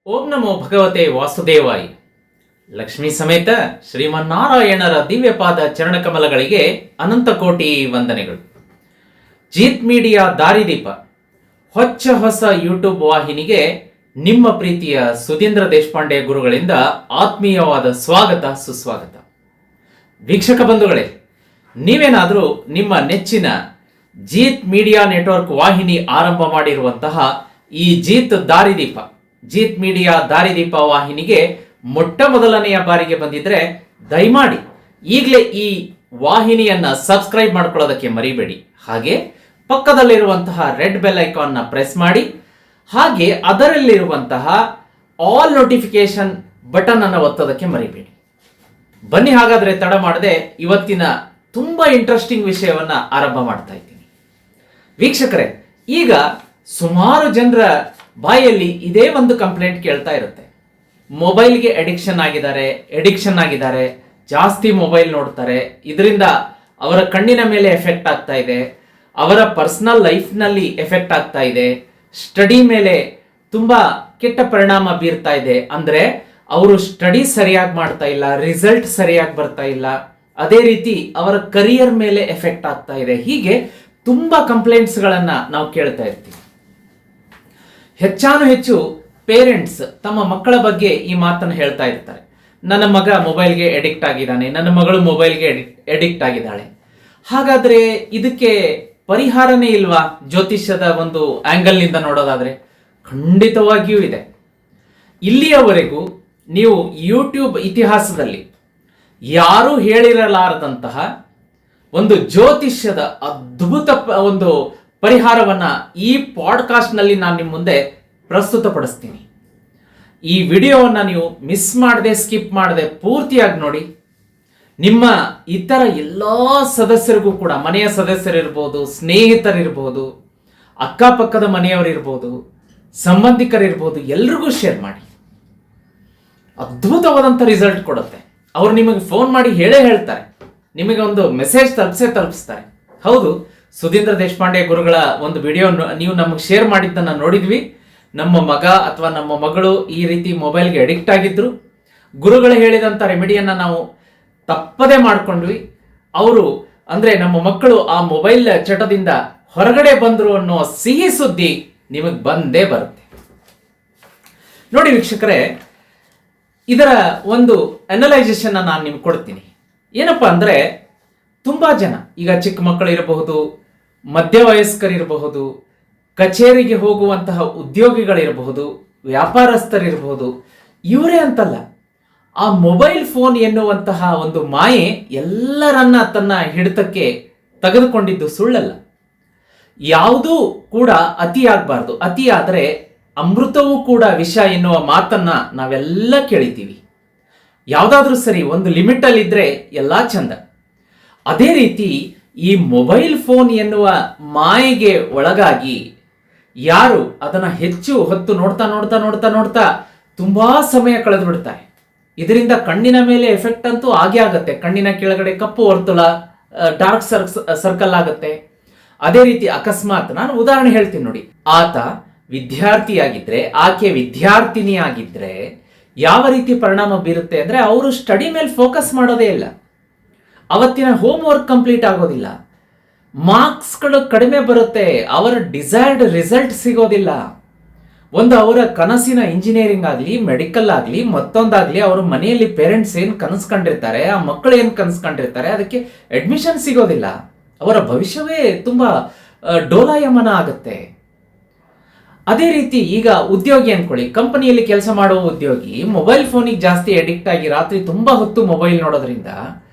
ಓಂ ನಮೋ ಭಗವತೆ ವಾಸುದೇವಾಯ. ಲಕ್ಷ್ಮೀ ಸಮೇತ ಶ್ರೀಮನ್ನಾರಾಯಣರ ದಿವ್ಯಪಾದ ಚರಣಕಮಲಗಳಿಗೆ ಅನಂತ ಕೋಟಿ ವಂದನೆಗಳು. ಜೀತ್ ಮೀಡಿಯಾ ದಾರಿದೀಪ ಹೊಸ ಯೂಟ್ಯೂಬ್ ವಾಹಿನಿಗೆ ನಿಮ್ಮ ಪ್ರೀತಿಯ ಸುಧೀಂದ್ರ ದೇಶಪಾಂಡೆ ಗುರುಗಳಿಂದ ಆತ್ಮೀಯವಾದ ಸ್ವಾಗತ ಸುಸ್ವಾಗತ. ವೀಕ್ಷಕ ಬಂಧುಗಳೇ, ನೀವೇನಾದರೂ ನಿಮ್ಮ ನೆಚ್ಚಿನ ಜೀತ್ ಮೀಡಿಯಾ ನೆಟ್ವರ್ಕ್ ವಾಹಿನಿ ಆರಂಭ ಮಾಡಿರುವಂತಹ ಈ ಜೀತ್ ಮೀಡಿಯಾ ದಾರಿದೀಪ ವಾಹಿನಿಗೆ ಮೊಟ್ಟ ಮೊದಲನೆಯ ಬಾರಿಗೆ ಬಂದಿದ್ರೆ ದಯಮಾಡಿ ಈಗಲೇ ಈ ವಾಹಿನಿಯನ್ನ ಸಬ್ಸ್ಕ್ರೈಬ್ ಮಾಡ್ಕೊಳ್ಳೋದಕ್ಕೆ ಮರಿಬೇಡಿ. ಹಾಗೆ ಪಕ್ಕದಲ್ಲಿರುವಂತಹ ರೆಡ್ ಬೆಲ್ ಐಕಾನ್ನ ಪ್ರೆಸ್ ಮಾಡಿ, ಹಾಗೆ ಅದರಲ್ಲಿರುವಂತಹ ಆಲ್ ನೋಟಿಫಿಕೇಶನ್ ಬಟನ್ ಅನ್ನು ಒತ್ತೋದಕ್ಕೆ ಮರಿಬೇಡಿ. ಬನ್ನಿ ಹಾಗಾದ್ರೆ ತಡ ಮಾಡದೆ ಇವತ್ತಿನ ತುಂಬಾ ಇಂಟ್ರೆಸ್ಟಿಂಗ್ ವಿಷಯವನ್ನ ಆರಂಭ ಮಾಡ್ತಾ ಇದ್ದೀನಿ. ವೀಕ್ಷಕರೇ, ಈಗ ಸುಮಾರು ಜನರ ಬಾಯಲ್ಲಿ ಇದೇ ಒಂದು ಕಂಪ್ಲೇಂಟ್ ಕೇಳ್ತಾ ಇರುತ್ತೆ. ಮೊಬೈಲ್ಗೆ ಅಡಿಕ್ಷನ್ ಆಗಿದ್ದಾರೆ, ಜಾಸ್ತಿ ಮೊಬೈಲ್ ನೋಡ್ತಾರೆ, ಇದರಿಂದ ಅವರ ಕಣ್ಣಿನ ಮೇಲೆ ಎಫೆಕ್ಟ್ ಆಗ್ತಾ ಇದೆ, ಅವರ ಪರ್ಸನಲ್ ಲೈಫ್ನಲ್ಲಿ ಎಫೆಕ್ಟ್ ಆಗ್ತಾ ಇದೆ, ಸ್ಟಡಿ ಮೇಲೆ ತುಂಬಾ ಕೆಟ್ಟ ಪರಿಣಾಮ ಬೀರ್ತಾ ಇದೆ. ಅಂದ್ರೆ ಅವರು ಸ್ಟಡಿ ಸರಿಯಾಗಿ ಮಾಡ್ತಾ ಇಲ್ಲ, ರಿಸಲ್ಟ್ ಸರಿಯಾಗಿ ಬರ್ತಾ ಇಲ್ಲ, ಅದೇ ರೀತಿ ಅವರ ಕರಿಯರ್ ಮೇಲೆ ಎಫೆಕ್ಟ್ ಆಗ್ತಾ ಇದೆ. ಹೀಗೆ ತುಂಬಾ ಕಂಪ್ಲೇಂಟ್ಸ್ಗಳನ್ನ ನಾವು ಕೇಳ್ತಾ ಇರ್ತೀವಿ. ಹೆಚ್ಚಾನು ಹೆಚ್ಚು ಪೇರೆಂಟ್ಸ್ ತಮ್ಮ ಮಕ್ಕಳ ಬಗ್ಗೆ ಈ ಮಾತನ್ನು ಹೇಳ್ತಾ ಇರ್ತಾರೆ. ನನ್ನ ಮಗ ಮೊಬೈಲ್ಗೆ ಅಡಿಕ್ಟ್ ಆಗಿದ್ದಾನೆ, ನನ್ನ ಮಗಳು ಮೊಬೈಲ್ಗೆ ಅಡಿಕ್ಟ್ ಆಗಿದ್ದಾಳೆ. ಹಾಗಾದ್ರೆ ಇದಕ್ಕೆ ಪರಿಹಾರನೇ ಇಲ್ವಾ? ಜ್ಯೋತಿಷ್ಯದ ಒಂದು ಆಂಗಲ್ ನಿಂದ ನೋಡೋದಾದ್ರೆ ಖಂಡಿತವಾಗಿಯೂ ಇದೆ. ಇಲ್ಲಿಯವರೆಗೂ ನೀವು ಯೂಟ್ಯೂಬ್ ಇತಿಹಾಸದಲ್ಲಿ ಯಾರೂ ಹೇಳಿರಲಾರದಂತಹ ಒಂದು ಜ್ಯೋತಿಷ್ಯದ ಅದ್ಭುತ ಒಂದು ಪರಿಹಾರವನ್ನ ಈ ಪಾಡ್ಕಾಸ್ಟ್ ನಲ್ಲಿ ನಾನು ನಿಮ್ಮ ಮುಂದೆ ಪ್ರಸ್ತುತಪಡಿಸ್ತೀನಿ. ಈ ವಿಡಿಯೋವನ್ನ ನೀವು ಮಿಸ್ ಮಾಡದೆ, ಸ್ಕಿಪ್ ಮಾಡದೆ ಪೂರ್ತಿಯಾಗಿ ನೋಡಿ. ನಿಮ್ಮ ಇತರ ಎಲ್ಲ ಸದಸ್ಯರಿಗೂ ಕೂಡ, ಮನೆಯ ಸದಸ್ಯರಿರ್ಬೋದು, ಸ್ನೇಹಿತರಿರ್ಬೋದು, ಅಕ್ಕಪಕ್ಕದ ಮನೆಯವರಿರ್ಬೋದು, ಸಂಬಂಧಿಕರಿರ್ಬೋದು, ಎಲ್ರಿಗೂ ಶೇರ್ ಮಾಡಿ. ಅದ್ಭುತವಾದಂಥ ರಿಸಲ್ಟ್ ಕೊಡುತ್ತೆ. ಅವ್ರು ನಿಮಗೆ ಫೋನ್ ಮಾಡಿ ಹೇಳ್ತಾರೆ, ನಿಮಗೆ ಒಂದು ಮೆಸೇಜ್ ತಲುಪಿಸ್ತಾರೆ. ಹೌದು, ಸುಧೀಂದ್ರ ದೇಶಪಾಂಡೆ ಗುರುಗಳ ಒಂದು ವಿಡಿಯೋ ನೀವು ನಮಗೆ ಶೇರ್ ಮಾಡಿದ್ದನ್ನು ನೋಡಿದ್ವಿ. ನಮ್ಮ ಮಗ ಅಥವಾ ನಮ್ಮ ಮಗಳು ಈ ರೀತಿ ಮೊಬೈಲ್ಗೆ ಅಡಿಕ್ಟ್ ಆಗಿದ್ರು, ಗುರುಗಳು ಹೇಳಿದಂಥ ರೆಮಿಡಿಯನ್ನ ನಾವು ತಪ್ಪದೇ ಮಾಡ್ಕೊಂಡ್ವಿ. ಅವರು ಅಂದ್ರೆ ನಮ್ಮ ಮಕ್ಕಳು ಆ ಮೊಬೈಲ್ ಚಟದಿಂದ ಹೊರಗಡೆ ಬಂದ್ರು ಅನ್ನೋ ಸಿಹಿ ಸುದ್ದಿ ನಿಮಗೆ ಬಂದೇ ಬರುತ್ತೆ. ನೋಡಿ ವೀಕ್ಷಕರೇ, ಇದರ ಒಂದು ಅನಲೈಸೇಷನ್ ನಾನು ನಿಮ್ಗೆ ಕೊಡ್ತೀನಿ. ಏನಪ್ಪಾ ಅಂದ್ರೆ, ತುಂಬಾ ಜನ ಈಗ ಚಿಕ್ಕ ಮಕ್ಕಳು ಇರಬಹುದು, ಮಧ್ಯವಯಸ್ಕರಿರಬಹುದು, ಕಚೇರಿಗೆ ಹೋಗುವಂತಹ ಉದ್ಯೋಗಿಗಳಿರಬಹುದು, ವ್ಯಾಪಾರಸ್ಥರಿರಬಹುದು, ಇವರೇ ಅಂತಲ್ಲ, ಆ ಮೊಬೈಲ್ ಫೋನ್ ಎನ್ನುವಂತಹ ಒಂದು ಮಾಯೆ ಎಲ್ಲರನ್ನ ತನ್ನ ಹಿಡಿತಕ್ಕೆ ತೆಗೆದುಕೊಂಡಿದ್ದು ಸುಳ್ಳಲ್ಲ. ಯಾವುದೂ ಕೂಡ ಅತಿಯಾಗಬಾರ್ದು. ಅತಿಯಾದರೆ ಅಮೃತವೂ ಕೂಡ ವಿಷ ಎನ್ನುವ ಮಾತನ್ನ ನಾವೆಲ್ಲ ಕೇಳಿದ್ದೀವಿ. ಯಾವುದಾದ್ರೂ ಸರಿ, ಒಂದು ಲಿಮಿಟ್ ಅಲ್ಲಿ ಇದ್ರೆ ಎಲ್ಲಾ ಚಂದ. ಅದೇ ರೀತಿ ಈ ಮೊಬೈಲ್ ಫೋನ್ ಎನ್ನುವ ಮಾಯೆಗೆ ಒಳಗಾಗಿ ಯಾರು ಅದನ್ನ ಹೆಚ್ಚು ಹೊತ್ತು ನೋಡ್ತಾ ನೋಡ್ತಾ ನೋಡ್ತಾ ನೋಡ್ತಾ ತುಂಬಾ ಸಮಯ ಕಳೆದು ಬಿಡ್ತಾರೆ. ಇದರಿಂದ ಕಣ್ಣಿನ ಮೇಲೆ ಎಫೆಕ್ಟ್ ಅಂತೂ ಆಗೇ ಆಗತ್ತೆ. ಕಣ್ಣಿನ ಕೆಳಗಡೆ ಕಪ್ಪು ವರ್ತುಲ, ಡಾರ್ಕ್ ಸರ್ಕಲ್ ಆಗುತ್ತೆ. ಅದೇ ರೀತಿ ಅಕಸ್ಮಾತ್ ನಾನು ಉದಾಹರಣೆ ಹೇಳ್ತೀನಿ ನೋಡಿ, ಆತ ವಿದ್ಯಾರ್ಥಿಯಾಗಿದ್ರೆ, ಆಕೆ ವಿದ್ಯಾರ್ಥಿನಿ ಆಗಿದ್ರೆ ಯಾವ ರೀತಿ ಪರಿಣಾಮ ಬೀರುತ್ತೆ ಅಂದ್ರೆ, ಅವರು ಸ್ಟಡಿ ಮೇಲೆ ಫೋಕಸ್ ಮಾಡೋದೇ ಇಲ್ಲ, ಅವತ್ತಿನ ಹೋಮ್ ವರ್ಕ್ ಕಂಪ್ಲೀಟ್ ಆಗೋದಿಲ್ಲ, ಮಾರ್ಕ್ಸ್ಗಳು ಕಡಿಮೆ ಬರುತ್ತೆ, ಅವರ ಡಿಸೈರ್ಡ್ ರಿಸಲ್ಟ್ ಸಿಗೋದಿಲ್ಲ. ಒಂದು ಅವರ ಕನಸಿನ ಇಂಜಿನಿಯರಿಂಗ್ ಆಗಲಿ, ಮೆಡಿಕಲ್ ಆಗಲಿ, ಮತ್ತೊಂದಾಗ್ಲಿ, ಅವರ ಮನೆಯಲ್ಲಿ ಪೇರೆಂಟ್ಸ್ ಏನು ಕನಸ್ಕೊಂಡಿರ್ತಾರೆ, ಆ ಮಕ್ಕಳು ಏನು ಕನಸ್ಕೊಂಡಿರ್ತಾರೆ, ಅದಕ್ಕೆ ಅಡ್ಮಿಷನ್ ಸಿಗೋದಿಲ್ಲ. ಅವರ ಭವಿಷ್ಯವೇ ತುಂಬಾ ಡೋಲಾಯಮನ ಆಗುತ್ತೆ. ಅದೇ ರೀತಿ ಈಗ ಉದ್ಯೋಗಿ ಅನ್ಕೊಳ್ಳಿ, ಕಂಪನಿಯಲ್ಲಿ ಕೆಲಸ ಮಾಡುವ ಉದ್ಯೋಗಿ ಮೊಬೈಲ್ ಫೋನಿಗೆ ಜಾಸ್ತಿ ಅಡಿಕ್ಟ್ ಆಗಿ ರಾತ್ರಿ ತುಂಬಾ ಹೊತ್ತು ಮೊಬೈಲ್ ನೋಡೋದ್ರಿಂದ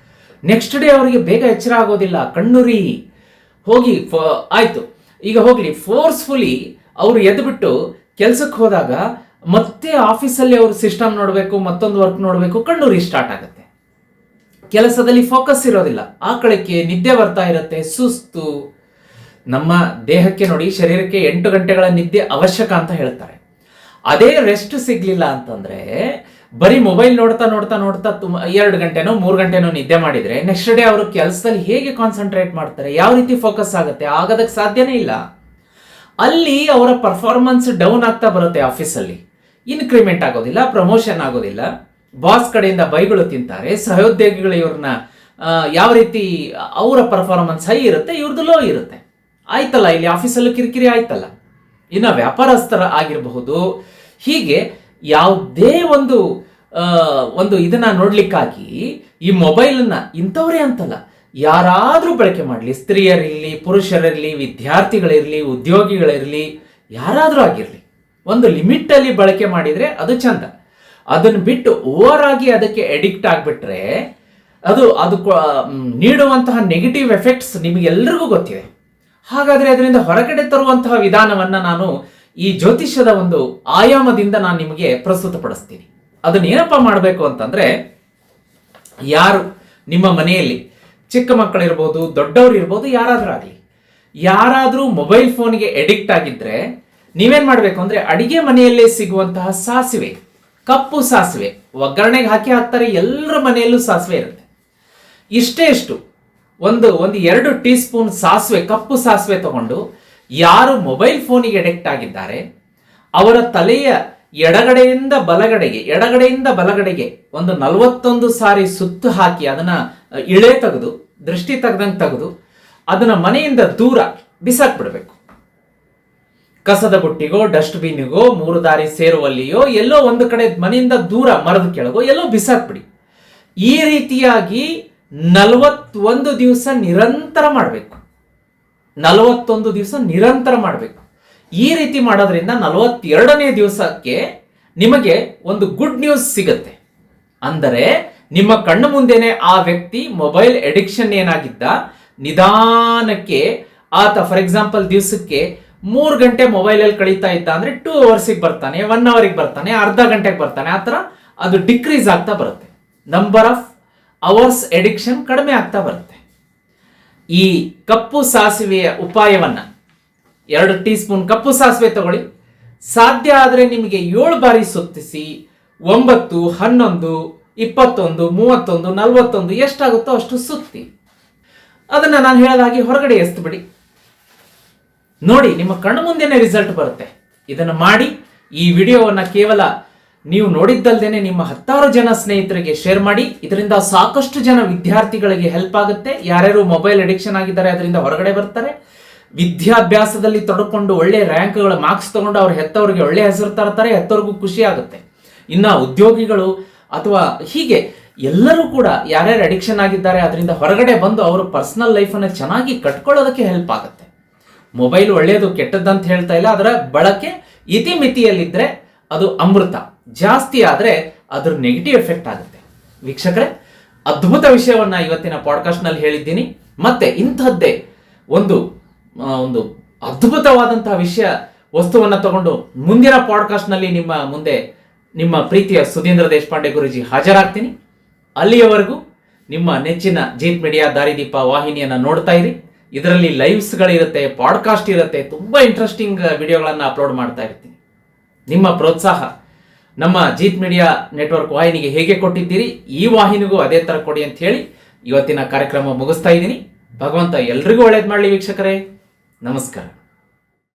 ನೆಕ್ಸ್ಟ್ ಡೇ ಅವರಿಗೆ ಬೇಗ ಎಚ್ಚರ ಆಗೋದಿಲ್ಲ, ಕಣ್ಣುರಿ ಹೋಗಿ ಆಯ್ತು, ಈಗ ಹೋಗ್ಲಿ, ಫೋರ್ಸ್ಫುಲಿ ಅವರು ಎದ್ಬಿಟ್ಟು ಕೆಲ್ಸಕ್ಕೆ ಹೋದಾಗ ಮತ್ತೆ ಆಫೀಸಲ್ಲಿ ಅವರು ಸಿಸ್ಟಮ್ ನೋಡಬೇಕು, ಮತ್ತೊಂದು ವರ್ಕ್ ನೋಡಬೇಕು, ಕಣ್ಣುರಿ ಸ್ಟಾರ್ಟ್ ಆಗುತ್ತೆ. ಕೆಲಸದಲ್ಲಿ ಫೋಕಸ್ ಇರೋದಿಲ್ಲ, ಆಕಳಕ್ಕೆ ನಿದ್ದೆ ಬರ್ತಾ ಇರುತ್ತೆ, ಸುಸ್ತು. ನಮ್ಮ ದೇಹಕ್ಕೆ ನೋಡಿ, ಶರೀರಕ್ಕೆ 8 ಗಂಟೆಗಳ ನಿದ್ದೆ ಅವಶ್ಯಕ ಅಂತ ಹೇಳ್ತಾರೆ. ಅದೇ ರೆಸ್ಟ್ ಸಿಗ್ಲಿಲ್ಲ ಅಂತಂದ್ರೆ, ಬರೀ ಮೊಬೈಲ್ ನೋಡ್ತಾ ನೋಡ್ತಾ ನೋಡ್ತಾ 2 ಗಂಟೆನೋ 3 ಗಂಟೆನೋ ನಿದ್ದೆ ಮಾಡಿದ್ರೆ ನೆಕ್ಸ್ಟ್ ಡೇ ಅವರು ಕೆಲಸದಲ್ಲಿ ಹೇಗೆ ಕಾನ್ಸಂಟ್ರೇಟ್ ಮಾಡ್ತಾರೆ, ಯಾವ ರೀತಿ ಫೋಕಸ್ ಆಗುತ್ತೆ? ಆಗೋದಕ್ಕೆ ಸಾಧ್ಯನೇ ಇಲ್ಲ. ಅಲ್ಲಿ ಅವರ ಪರ್ಫಾರ್ಮೆನ್ಸ್ ಡೌನ್ ಆಗ್ತಾ ಬರುತ್ತೆ ಆಫೀಸಲ್ಲಿ. ಇನ್ಕ್ರಿಮೆಂಟ್ ಆಗೋದಿಲ್ಲ, ಪ್ರಮೋಷನ್ ಆಗೋದಿಲ್ಲ, ಬಾಸ್ ಕಡೆಯಿಂದ ಬೈಗಳು ತಿಂತಾರೆ, ಸಹೋದ್ಯೋಗಿಗಳು ಇವ್ರನ್ನ ಯಾವ ರೀತಿ ಅವರ ಪರ್ಫಾರ್ಮೆನ್ಸ್ ಹೈ ಇರುತ್ತೆ, ಇವ್ರದ್ದು ಲೋ ಇರುತ್ತೆ. ಆಯ್ತಲ್ಲ, ಇಲ್ಲಿ ಆಫೀಸಲ್ಲೂ ಕಿರಿಕಿರಿ ಆಯ್ತಲ್ಲ. ಇನ್ನು ವ್ಯಾಪಾರಸ್ಥರ ಆಗಿರಬಹುದು, ಹೀಗೆ ಯಾವುದೇ ಒಂದು ಇದನ್ನ ನೋಡ್ಲಿಕ್ಕಾಗಿ ಈ ಮೊಬೈಲನ್ನ ಇಂಥವ್ರೇ ಅಂತಲ್ಲ, ಯಾರಾದರೂ ಬಳಕೆ ಮಾಡಲಿ, ಸ್ತ್ರೀಯರಿರಲಿ, ಪುರುಷರಿರಲಿ, ವಿದ್ಯಾರ್ಥಿಗಳಿರಲಿ, ಉದ್ಯೋಗಿಗಳಿರಲಿ, ಯಾರಾದರೂ ಆಗಿರಲಿ, ಒಂದು ಲಿಮಿಟಲ್ಲಿ ಬಳಕೆ ಮಾಡಿದರೆ ಅದು ಚಂದ. ಅದನ್ನು ಬಿಟ್ಟು ಓವರ್ ಆಗಿ ಅದಕ್ಕೆ ಅಡಿಕ್ಟ್ ಆಗಿಬಿಟ್ರೆ ಅದು ನೀಡುವಂತಹ ನೆಗೆಟಿವ್ ಎಫೆಕ್ಟ್ಸ್ ನಿಮಗೆಲ್ಲರಿಗೂ ಗೊತ್ತಿದೆ. ಹಾಗಾದರೆ ಅದರಿಂದ ಹೊರಗಡೆ ತರುವಂತಹ ವಿಧಾನವನ್ನು ನಾನು ಈ ಜ್ಯೋತಿಷ್ಯದ ಒಂದು ಆಯಾಮದಿಂದ ನಾನು ನಿಮಗೆ ಪ್ರಸ್ತುತಪಡಿಸ್ತೀನಿ. ಅದನ್ನೇನಪ್ಪ ಮಾಡಬೇಕು ಅಂತಂದರೆ, ಯಾರು ನಿಮ್ಮ ಮನೆಯಲ್ಲಿ ಚಿಕ್ಕ ಮಕ್ಕಳಿರ್ಬೋದು, ದೊಡ್ಡವರು ಇರ್ಬೋದು, ಯಾರಾದರೂ ಆಗಲಿ, ಯಾರಾದರೂ ಮೊಬೈಲ್ ಫೋನ್ಗೆ ಅಡಿಕ್ಟ್ ಆಗಿದ್ದರೆ ನೀವೇನು ಮಾಡಬೇಕು ಅಂದರೆ, ಅಡಿಗೆ ಮನೆಯಲ್ಲೇ ಸಿಗುವಂತಹ ಸಾಸಿವೆ, ಕಪ್ಪು ಸಾಸಿವೆ, ಒಗ್ಗರಣೆಗೆ ಹಾಕ್ತಾರೆ, ಎಲ್ಲರ ಮನೆಯಲ್ಲೂ ಸಾಸಿವೆ ಇರುತ್ತೆ. ಇಷ್ಟು ಒಂದು 2 ಟೀ ಸ್ಪೂನ್ ಸಾಸಿವೆ, ಕಪ್ಪು ಸಾಸಿವೆ ತಗೊಂಡು ಯಾರು ಮೊಬೈಲ್ ಫೋನಿಗೆ ಅಡಿಕ್ಟ್ ಆಗಿದ್ದಾರೆ ಅವರ ತಲೆಯ ಎಡಗಡೆಯಿಂದ ಬಲಗಡೆಗೆ ಒಂದು 41 ಸಾರಿ ಸುತ್ತು ಹಾಕಿ ಅದನ್ನ ಇಳೆ ತೆಗೆದು, ದೃಷ್ಟಿ ತೆಗೆದಂಗೆ ತೆಗೆದು ಅದನ್ನ ಮನೆಯಿಂದ ದೂರ ಬಿಸಾಕ್ಬಿಡ್ಬೇಕು. ಕಸದ ಬುಟ್ಟಿಗೋ, ಡಸ್ಟ್ಬಿನ್ನಿಗೋ, 3 ದಾರಿ ಸೇರುವಲ್ಲಿಯೋ ಎಲ್ಲೋ ಒಂದು ಕಡೆ ಮನೆಯಿಂದ ದೂರ ಮರದ ಕೆಳಗೋ ಎಲ್ಲೋ ಬಿಸಾಕ್ಬಿಡಿ. ಈ ರೀತಿಯಾಗಿ 41 ದಿವಸ ನಿರಂತರ ಮಾಡಬೇಕು. 41 ದಿವಸ ನಿರಂತರ ಮಾಡಬೇಕು. ಈ ರೀತಿ ಮಾಡೋದ್ರಿಂದ 42ನೇ ದಿವಸಕ್ಕೆ ನಿಮಗೆ ಒಂದು ಗುಡ್ ನ್ಯೂಸ್ ಸಿಗುತ್ತೆ. ಅಂದರೆ ನಿಮ್ಮ ಕಣ್ಣು ಮುಂದೆನೆ ಆ ವ್ಯಕ್ತಿ ಮೊಬೈಲ್ ಅಡಿಕ್ಷನ್ ಏನಾಗಿದ್ದ ನಿಧಾನಕ್ಕೆ ಆತ, ಫಾರ್ ಎಕ್ಸಾಂಪಲ್, ದಿವಸಕ್ಕೆ 3 ಗಂಟೆ ಮೊಬೈಲಲ್ಲಿ ಕಳೀತಾ ಇದ್ದ ಅಂದರೆ 2 ಅವರ್ಸಿಗೆ ಬರ್ತಾನೆ, 1 ಅವರಿಗೆ ಬರ್ತಾನೆ, ಅರ್ಧ ಗಂಟೆಗೆ ಬರ್ತಾನೆ. ಆ ಥರ ಅದು ಡಿಕ್ರೀಸ್ ಆಗ್ತಾ ಬರುತ್ತೆ. ನಂಬರ್ ಆಫ್ ಅವರ್ಸ್ ಅಡಿಕ್ಷನ್ ಕಡಿಮೆ ಆಗ್ತಾ ಬರುತ್ತೆ. ಈ ಕಪ್ಪು ಸಾಸಿವೆಯ ಉಪಾಯವನ್ನ 2 ಟೀ ಸ್ಪೂನ್ ಕಪ್ಪು ಸಾಸಿವೆ ತಗೊಳ್ಳಿ. ಸಾಧ್ಯ ಆದರೆ ನಿಮಗೆ 7 ಬಾರಿ ಸುತ್ತಿಸಿ 9, 11, 21, 31, 41 ಎಷ್ಟಾಗುತ್ತೋ ಅಷ್ಟು ಸುತ್ತಿ ಅದನ್ನ ನಾನು ಹೇಳಿದಾಗಿ ಹೊರಗಡೆ ಎಸ್ತು ಬಿಡಿ. ನೋಡಿ, ನಿಮ್ಮ ಕಣ್ಣು ಮುಂದೆನೇ ರಿಸಲ್ಟ್ ಬರುತ್ತೆ. ಇದನ್ನು ಮಾಡಿ ಈ ವಿಡಿಯೋವನ್ನ ಕೇವಲ ನೀವು ನೋಡಿದ್ದಲ್ದೇನೆ ನಿಮ್ಮ 10 ಜನ ಸ್ನೇಹಿತರಿಗೆ ಶೇರ್ ಮಾಡಿ. ಇದರಿಂದ ಸಾಕಷ್ಟು ಜನ ವಿದ್ಯಾರ್ಥಿಗಳಿಗೆ ಹೆಲ್ಪ್ ಆಗುತ್ತೆ. ಯಾರ್ಯಾರು ಮೊಬೈಲ್ ಅಡಿಕ್ಷನ್ ಆಗಿದ್ದಾರೆ ಅದರಿಂದ ಹೊರಗಡೆ ಬರ್ತಾರೆ. ವಿದ್ಯಾಭ್ಯಾಸದಲ್ಲಿ ತೊಡಕೊಂಡು ಒಳ್ಳೆ ರ್ಯಾಂಕ್ಗಳ ಮಾರ್ಕ್ಸ್ ತಗೊಂಡು ಅವ್ರ ಹೆತ್ತವರಿಗೆ ಒಳ್ಳೆ ಹೆಸರು ತರ್ತಾರೆ, ಹೆತ್ತವ್ರಿಗೂ ಖುಷಿ ಆಗುತ್ತೆ. ಇನ್ನ ಉದ್ಯೋಗಿಗಳು ಅಥವಾ ಹೀಗೆ ಎಲ್ಲರೂ ಕೂಡ ಯಾರ್ಯಾರು ಅಡಿಕ್ಷನ್ ಆಗಿದ್ದಾರೆ ಅದರಿಂದ ಹೊರಗಡೆ ಬಂದು ಅವರು ಪರ್ಸನಲ್ ಲೈಫನ್ನು ಚೆನ್ನಾಗಿ ಕಟ್ಕೊಳ್ಳೋದಕ್ಕೆ ಹೆಲ್ಪ್ ಆಗುತ್ತೆ. ಮೊಬೈಲ್ ಒಳ್ಳೆಯದು ಕೆಟ್ಟದ್ದಂತ ಹೇಳ್ತಾ ಇಲ್ಲ, ಅದರ ಬಳಕೆ ಇತಿಮಿತಿಯಲ್ಲಿದ್ದರೆ ಅದು ಅಮೃತ. ಜಾಸ್ತಿ ಆದರೆ ಅದ್ರ ನೆಗೆಟಿವ್ ಎಫೆಕ್ಟ್ ಆಗುತ್ತೆ. ವೀಕ್ಷಕರೇ, ಅದ್ಭುತ ವಿಷಯವನ್ನ ಇವತ್ತಿನ ಪಾಡ್ಕಾಸ್ಟ್ ನಲ್ಲಿ ಹೇಳಿದ್ದೀನಿ. ಮತ್ತೆ ಇಂಥದ್ದೇ ಒಂದು ಅದ್ಭುತವಾದಂತಹ ವಸ್ತುವನ್ನ ತಗೊಂಡು ಮುಂದಿನ ಪಾಡ್ಕಾಸ್ಟ್ ನಲ್ಲಿ ನಿಮ್ಮ ಮುಂದೆ ನಿಮ್ಮ ಪ್ರೀತಿಯ ಸುಧೀಂದ್ರ ದೇಶಪಾಂಡೆ ಗುರೂಜಿ ಹಾಜರಾಗ್ತೀನಿ. ಅಲ್ಲಿಯವರೆಗೂ ನಿಮ್ಮ ನೆಚ್ಚಿನ ಜೀತ್ ಮೀಡಿಯಾ ದಾರಿದೀಪ ವಾಹಿನಿಯನ್ನ ನೋಡ್ತಾ ಇರಿ. ಇದರಲ್ಲಿ ಲೈವ್ಸ್ಗಳಿರುತ್ತೆ, ಪಾಡ್ಕಾಸ್ಟ್ ಇರುತ್ತೆ, ತುಂಬಾ ಇಂಟ್ರೆಸ್ಟಿಂಗ್ ವಿಡಿಯೋಗಳನ್ನು ಅಪ್ಲೋಡ್ ಮಾಡ್ತಾ ಇರ್ತೀನಿ. ನಿಮ್ಮ ಪ್ರೋತ್ಸಾಹ ನಮ್ಮ ಜೀತ್ ಮೀಡಿಯಾ ನೆಟ್ವರ್ಕ್ ವಾಹಿನಿಗೆ ಹೇಗೆ ಕೊಟ್ಟಿದ್ದೀರಿ, ಈ ವಾಹಿನಿಗೂ ಅದೇ ತರ ಕೊಡಿ ಅಂತ ಹೇಳಿ ಇವತ್ತಿನ ಕಾರ್ಯಕ್ರಮ ಮುಗಿಸ್ತಾ ಇದ್ದೀನಿ. ಭಗವಂತ ಎಲ್ರಿಗೂ ಒಳ್ಳೇದು ಮಾಡಲಿ ವೀಕ್ಷಕರೇ. ನಮಸ್ಕಾರ.